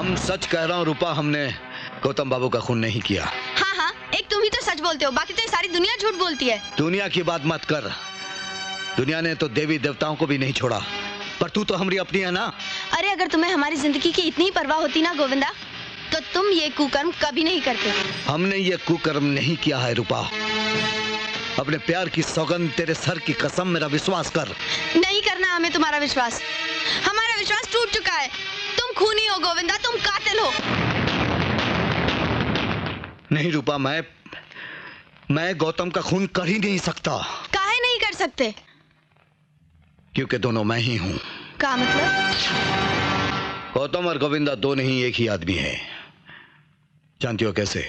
हम सच कह रहा हूँ रूपा, हमने गौतम बाबू का खून नहीं किया। हाँ हाँ, एक तुम ही तो सच बोलते हो, बाकी तो ये सारी दुनिया झूठ बोलती है। दुनिया की बात मत कर, दुनिया ने तो देवी देवताओं को भी नहीं छोड़ा, पर तू तो हमारी अपनी है ना। अरे अगर तुम्हें हमारी जिंदगी की इतनी परवाह होती ना गोविंदा, तो तुम ये कुकर्म कभी नहीं करते। हमने ये कुकर्म नहीं किया है रूपा, अपने प्यार की सौगंध, तेरे सर की कसम, मेरा विश्वास कर। नहीं करना हमें तुम्हारा विश्वास, हमारा विश्वास टूट चुका है। तुम खूनी हो गोविंदा, तुम कातिल हो। नहीं रूपा, मैं गौतम का खून कर ही नहीं सकता। काहे नहीं कर सकते? क्योंकि दोनों मैं ही हूं। क्या मतलब? गौतम और गोविंदा दो नहीं, एक ही आदमी है। जानती हो कैसे?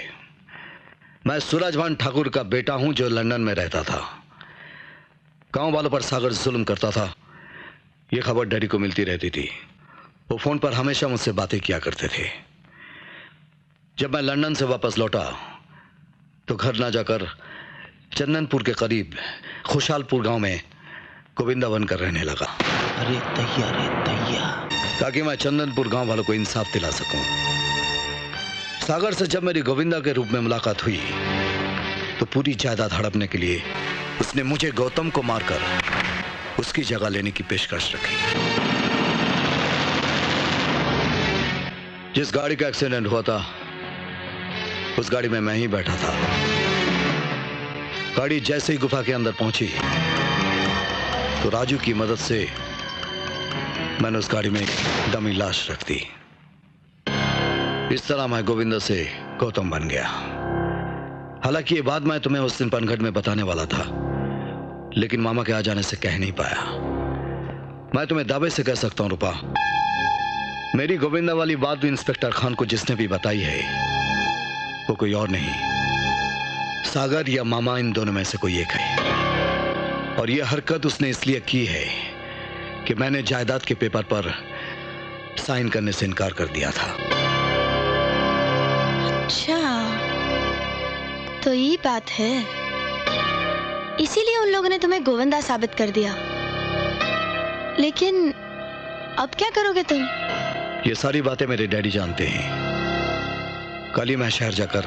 मैं सूरजभान ठाकुर का बेटा हूं जो लंदन में रहता था। गांव वालों पर सागर जुल्म करता था, यह खबर डैडी को मिलती रहती थी। वो फोन पर हमेशा मुझसे बातें किया करते थे। जब मैं लंदन से वापस लौटा तो घर ना जाकर चंदनपुर के करीब खुशहालपुर गांव में गोविंदा बनकर रहने लगा। अरे दैया, ताकि मैं चंदनपुर गांव वालों को इंसाफ दिला सकूं। सागर से जब मेरी गोविंदा के रूप में मुलाकात हुई तो पूरी जायदाद हड़पने के लिए उसने मुझे गौतम को मारकर उसकी जगह लेने की पेशकश रखी। जिस गाड़ी का एक्सीडेंट हुआ था उस गाड़ी में मैं ही बैठा था। गाड़ी जैसे ही गुफा के अंदर पहुंची तो राजू की मदद से मैंने उस गाड़ी में एक डमी लाश रख दी। इस तरह मैं गोविंदा से गौतम बन गया। हालांकि ये बात मैं तुम्हें उस दिन पनघट में बताने वाला था, लेकिन मामा के आ जाने से कह नहीं पाया। मैं तुम्हें दावे से कह सकता हूं रूपा, मेरी गोविंदा वाली बात भी इंस्पेक्टर खान को जिसने भी बताई है वो कोई और नहीं, सागर या मामा, इन दोनों में से कोई एक है। और यह हरकत उसने इसलिए की है कि मैंने जायदाद के पेपर पर साइन करने से इनकार कर दिया था। अच्छा, तो ये बात है, इसीलिए उन लोगों ने तुम्हें गोविंदा साबित कर दिया। लेकिन अब क्या करोगे तुम? ये सारी बातें मेरे डैडी जानते हैं। कल ही मैं शहर जाकर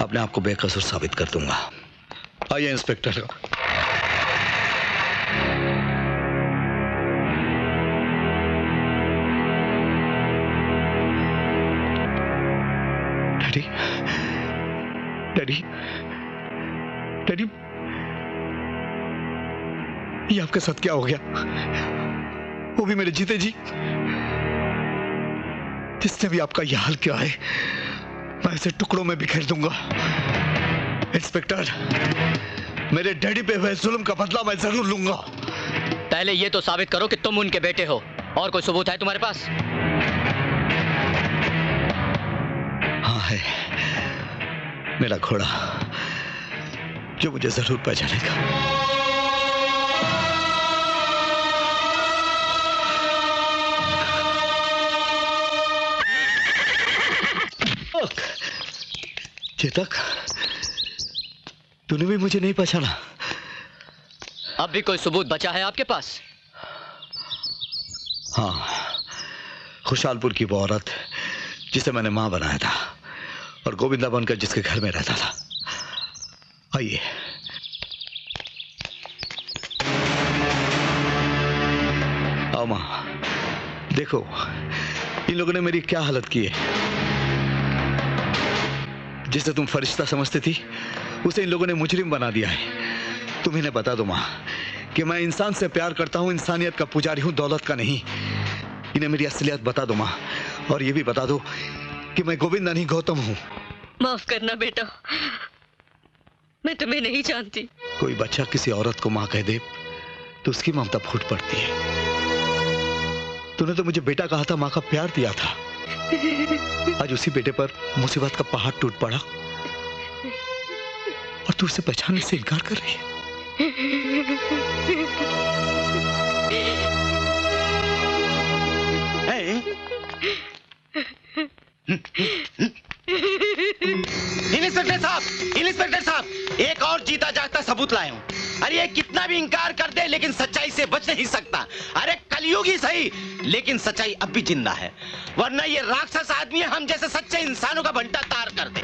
अपने आप को बेकसूर साबित कर दूंगा। आइए इंस्पेक्टर। डैडी, डैडी, डैडी, ये आपके साथ क्या हो गया? वो भी मेरे जीते जी। जिसने भी आपका यह हाल किया है मैं इसे टुकड़ों में बिखेर दूंगा। इंस्पेक्टर, मेरे डैडी पे हुए जुल्म का बदला मैं जरूर लूंगा। पहले ये तो साबित करो कि तुम उनके बेटे हो। और कोई सबूत है तुम्हारे पास? हाँ है, मेरा घोड़ा जो मुझे जरूर पहचानेगा। चेतक, तूने भी मुझे नहीं पहचाना? अब भी कोई सबूत बचा है आपके पास? हाँ, खुशहालपुर की वो औरत जिसे मैंने मां बनाया था और गोविंदा बनकर जिसके घर में रहता था। आइए। आओ मां, देखो इन लोगों ने मेरी क्या हालत की है। जिसे तुम फरिश्ता समझती थी उसे इन लोगों ने मुजरिम बना दिया है। तुम इन्हें बता दो मां कि मैं इंसान से प्यार करता हूं, इंसानियत का पुजारी हूं, दौलत का नहीं। इन्हें मेरी असलियत बता दो मां, और ये भी बता दो कि मैं गोविंदा नहीं गौतम हूं। माफ करना बेटा, मैं तुम्हें नहीं जानती। कोई बच्चा किसी औरत को मां कह दे तो उसकी ममता फूट पड़ती है। तूने तो मुझे बेटा कहा था, मां का प्यार दिया था। आज उसी बेटे पर मुसीबत का पहाड़ टूट पड़ा और तू उसे पहचानने से इनकार कर रही है। इंस्पेक्टर साहब, एक और जीता जागता सबूत लाए हूं। अरे ये कितना भी इंकार कर दे लेकिन सच्चाई से बच नहीं सकता। अरे कल कलयुग ही सही, लेकिन सच्चाई अब भी जिंदा है, वरना ये राक्षस आदमी हम जैसे सच्चे इंसानों का भंटा तार कर दे।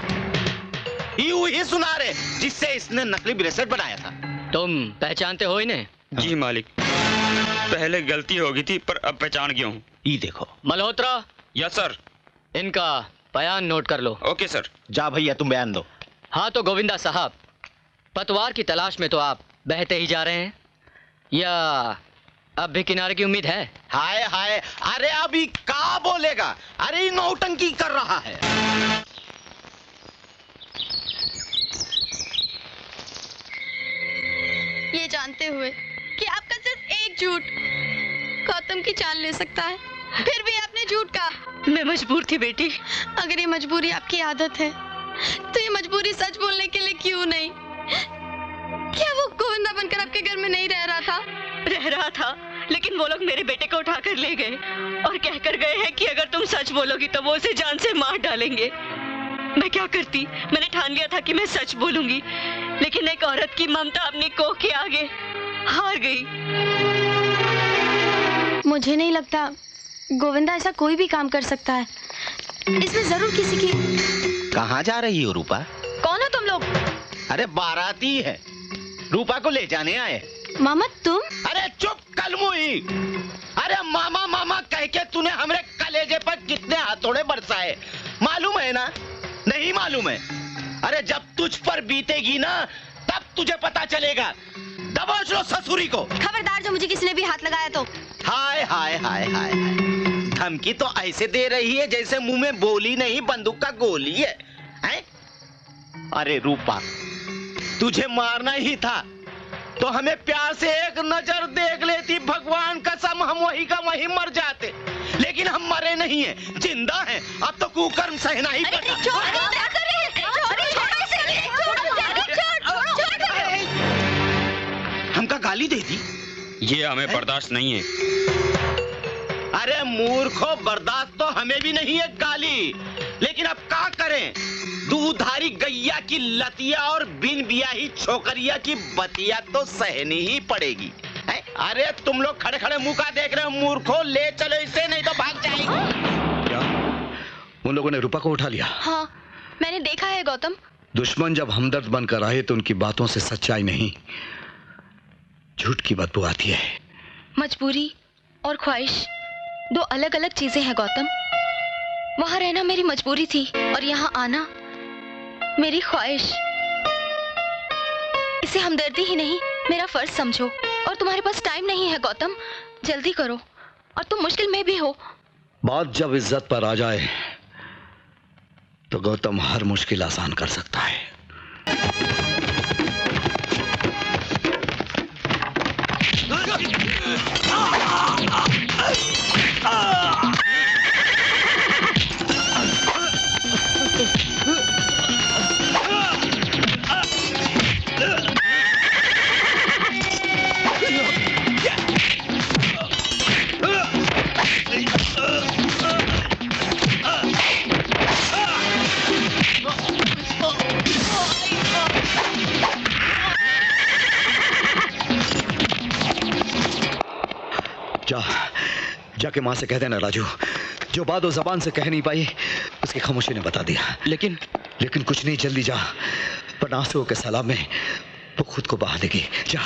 यूं ही सुना रहे जिससे इसने नकली ब्रेसलेट बनाया था। तुम पहचानते हो इन्हें? जी मालिक, पहले गलती हो गई थी पर अब पहचान गया हूँ। ये देखो। Malhotra, yes sir. इनका बयान नोट कर लो। Okay sir. जा भैया तुम बयान दो। हाँ तो गोविंदा साहब, पतवार की तलाश में तो आप बहते ही जा रहे हैं, या अब भी किनारे की उम्मीद है? हाय हाय, अरे अभी क्या बोलेगा, अरे ये नौटंकी कर रहा है। ये जानते हुए कि आपका सिर्फ एक झूठ गौतम की जान ले सकता है, फिर भी आपने झूठ कहा। मैं मजबूर थी बेटी। अगर ये मजबूरी आपकी आदत है तो ये मजबूरी सच बोलने के लिए क्यों नहीं? क्या वो गोविंदा बनकर आपके घर में नहीं रह रहा था? रह रहा था, लेकिन वो लोग मेरे बेटे को उठाकर ले गए और कहकर गए हैं कि अगर तुम सच बोलोगी तो वो उसे जान से मार डालेंगे। मैं क्या करती? मैंने ठान लिया था कि मैं सच बोलूंगी, लेकिन एक औरत की ममता अपनी कोख के आगे हार गई। मुझे नहीं लगता गोविंदा ऐसा कोई भी काम कर सकता है, इसमें जरूर किसी की। कहाँ जा रही हो रूपा? कौन हो तुम लोग? अरे बाराती है, रूपा को ले जाने आए। मामा तुम? अरे चुप कलमुई, अरे मामा मामा कह के तूने हमरे कलेजे पर कितने हथौड़े बरसाए, मालूम है ना? नहीं मालूम है? अरे जब तुझ पर बीतेगी ना तब तुझे पता चलेगा। दबोच लो ससुरी को। खबरदार जो मुझे किसी ने भी हाथ लगाया तो। हाय हाय हाय हाय, धमकी तो ऐसे दे रही है जैसे मुंह में बोली नहीं बंदूक का गोली है, हैं? अरे रूपा, तुझे मारना ही था तो हमें प्यार से एक नजर देख लेती, भगवान कसम हम वही का वही मर जाते, लेकिन हम मरे नहीं हैं, जिंदा हैं। अब तो कुकर्म सहना ही पड़ा। हमका गाली दे दी। ये हमें बर्दाश्त नहीं है। अरे मूर्खो, बर्दाश्त तो हमें भी नहीं है गाली, लेकिन अब क्या करें? दूधारी गैया की लतिया और बिन बियाही छोकरिया की बतिया तो सहनी ही पड़ेगी। अरे तुम लोग खड़े खड़े मुंह का देख रहे हो मूर्खो, ले चलो इसे नहीं तो भाग जाएगी। क्या उन लोगों ने रूपा को उठा लिया? हाँ, मैंने देखा है गौतम। दुश्मन जब हमदर्द बनकर आए तो उनकी बातों से सच्चाई नहीं, झूठ की बदबू आती है। मजबूरी और ख्वाहिश दो अलग अलग चीजें हैं गौतम। वहां रहना मेरी मजबूरी थी और यहाँ आना मेरी ख्वाहिश। इसे हमदर्दी ही नहीं, मेरा फर्ज समझो। और तुम्हारे पास टाइम नहीं है गौतम, जल्दी करो, और तुम मुश्किल में भी हो। बात जब इज्जत पर आ जाए तो गौतम हर मुश्किल आसान कर सकता है। जाके माँ से कह देना राजू, जो बात वो जबान से कह नहीं पाई उसकी खामोशी ने बता दिया। लेकिन कुछ नहीं, जल्दी जा, वरना आंसुओं के सैलाब में वो खुद को बहा देगी। जा।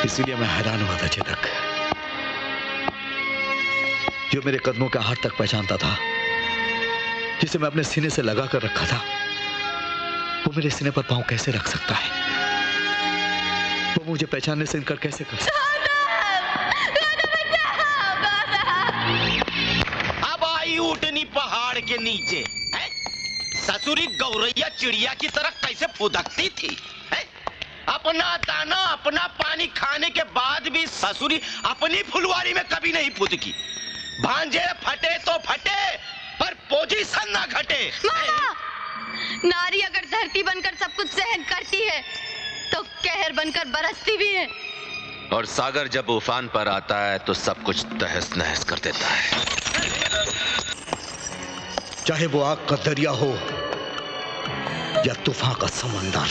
इसीलिए मैं हैरान हुआ था चेतक, जो मेरे कदमों का हाथ तक पहचानता था, जिसे मैं अपने सीने से लगा कर रखा था, वो मेरे सीने पर पांव कैसे रख सकता है? वो मुझे पहचानने से इनकार कैसे कर सकता है? अब आई उठनी पहाड़ के नीचे, है? ससुरी गौरैया चिड़िया की तरह कैसे फुदकती थी, है? अपना दाना अपना पानी खाने के बाद भी ससुरी अपनी फुलवारी में कभी नहीं फुदकी। भांजे फटे तो फटे, पर पोजीशन ना घटे। मामा, नारी अगर धरती बनकर सब कुछ सहन करती है तो कहर बनकर बरसती भी है। और सागर जब उफान पर आता है तो सब कुछ तहस नहस कर देता है। चाहे वो आग का दरिया हो या तूफान का समंदर।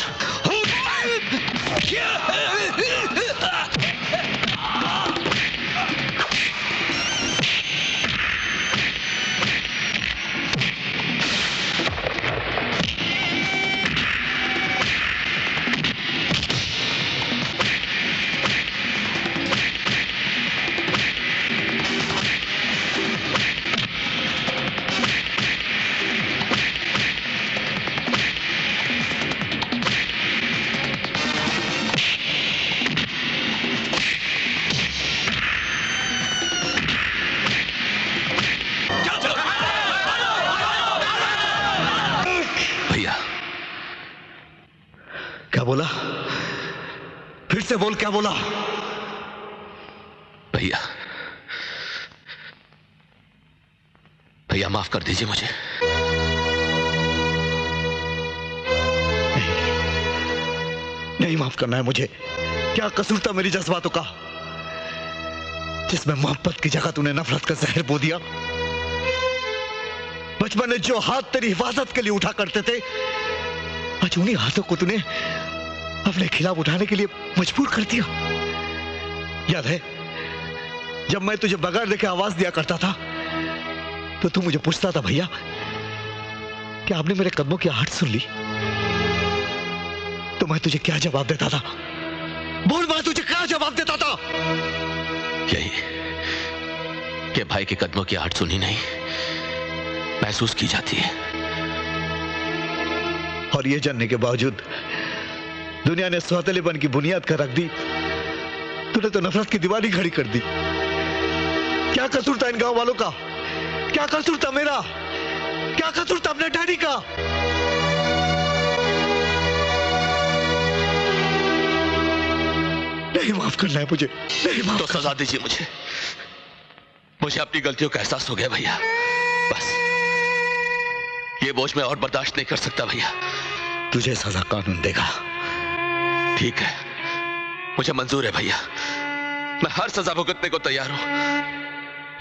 बोला? फिर से बोल, क्या बोला? भैया, भैया माफ कर दीजिए मुझे। नहीं माफ करना है मुझे। क्या कसूर था मेरी जज्बातों का, जिसमें मोहब्बत की जगह तूने नफरत का जहर बो दिया? बचपन में जो हाथ तेरी हिफाजत के लिए उठा करते थे, आज उन्हीं हाथों को तूने अपने खिलाफ उठाने के लिए मजबूर कर दिया। याद है जब मैं तुझे बगैर देखे आवाज दिया करता था तो तू मुझे पूछता था, भैया क्या आपने मेरे कदमों की आहट सुन ली? तो मैं तुझे क्या जवाब देता था? बोल, मैं तुझे क्या जवाब देता था? यही कि भाई के कदमों की आहट सुनी नहीं, महसूस की जाती है। और ये जानने के बावजूद दुनिया ने सौतेलेपन की बुनियाद कर रख दी, तूने तो नफरत की दीवार ही खड़ी कर दी। क्या कसूर था इन गांव वालों का? क्या कसूर था मेरा? क्या कसूर था अपने डैडी का? नहीं माफ करना है मुझे, नहीं माफ। तो सजा दीजिए मुझे। मुझे अपनी गलतियों का एहसास हो गया भैया। बस ये बोझ मैं और बर्दाश्त नहीं कर सकता भैया। तुझे सजा कानून देगा। ठीक है, मुझे मंजूर है भैया। मैं हर सजा भुगतने को तैयार हूं,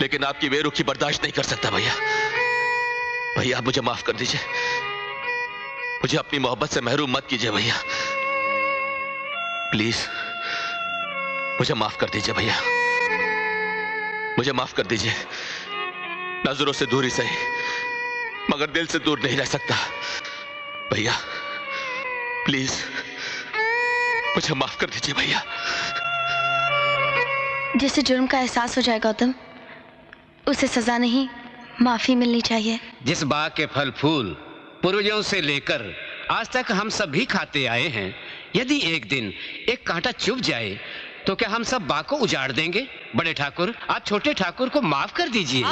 लेकिन आपकी बेरुखी बर्दाश्त नहीं कर सकता भैया। भैया आप मुझे माफ कर दीजिए। मुझे अपनी मोहब्बत से महरूम मत कीजिए भैया, प्लीज। मुझे माफ कर दीजिए भैया, मुझे माफ कर दीजिए। नजरों से दूरी सही, मगर दिल से दूर नहीं रह सकता भैया। प्लीज मुझे माफ कर दीजिए भैया। जिसे जुर्म का एहसास हो जाए गौतम, उसे सजा नहीं माफी मिलनी चाहिए। जिस बाग के फल फूल पूर्वजों से लेकर आज तक हम सब भी खाते आए हैं, यदि एक दिन एक कांटा चुभ जाए तो क्या हम सब बाग को उजाड़ देंगे? बड़े ठाकुर, आप छोटे ठाकुर को माफ कर दीजिए।